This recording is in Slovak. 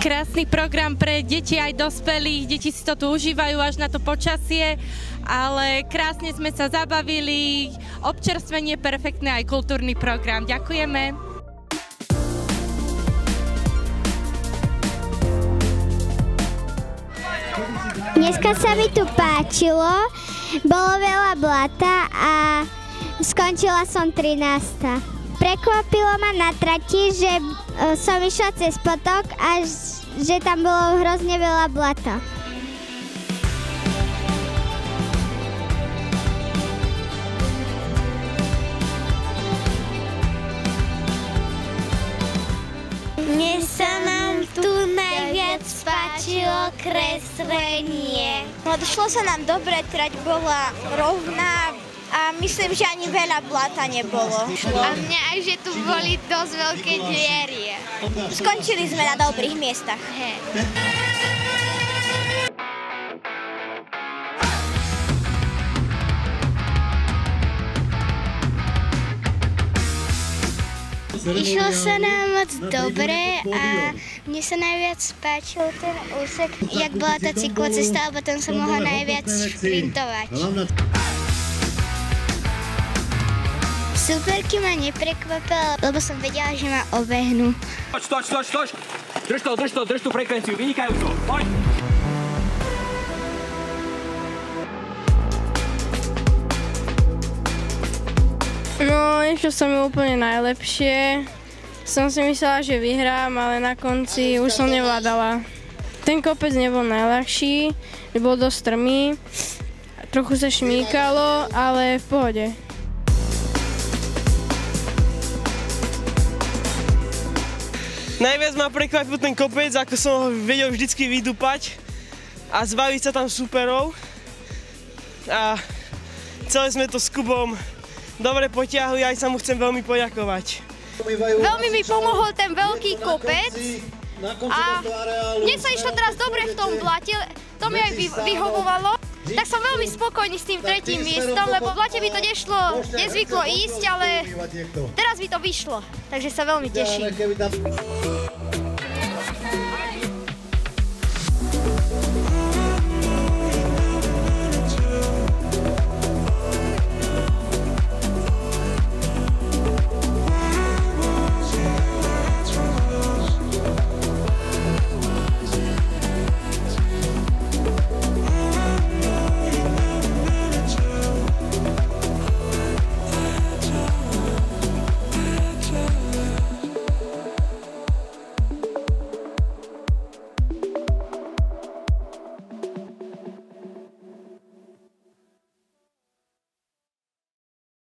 Krásny program pre deti aj dospelých. Deti si to tu užívajú až na to počasie, ale krásne sme sa zabavili. Občerstvenie perfektné, aj kultúrny program. Ďakujeme. Dneska sa mi tu páčilo, bolo veľa blata a skončila som 13. Prekvapilo ma na trati, že som išla cez potok a že tam bolo hrozne veľa blata. Mne sa nám tu najviac páčilo kreslenie. Šlo sa nám dobre, trať bola rovná a myslím, že ani veľa blata nebolo. A mne aj, že tu boli dosť veľké diery. Skončili sme na dobrých miestach. Išlo sa nám moc dobre a mne sa najviac páčil ten úsek, jak bola tá cyklocesta, lebo tam sa mohla najviac šprintovať. Superky ma neprekvapila, lebo som vedela, že ma obehnú. Stoč! Drž tú frekvenciu, vynikajúco, poď! No, išlo sa mi úplne najlepšie. Som si myslela, že vyhrám, ale na konci už som nevládala. Ten kopec nebol najľahší, bol dosť strmý, trochu sa šmíkalo, ale v pohode. Najviac ma prekvapil ten kopec, ako som ho vedel vždycky vydúpať a zbaviť sa tam superov. A celé sme to s Kubom dobre potiahli, aj sa mu chcem veľmi poďakovať. Veľmi mi pomohol ten veľký kopec a mne sa išlo teraz dobre v tom blate, to mi aj vyhovovalo. Tak som veľmi spokojný s tým tretím miestom, lebo v blate by to nezvyklo ísť, ale teraz by to vyšlo, takže sa veľmi teším.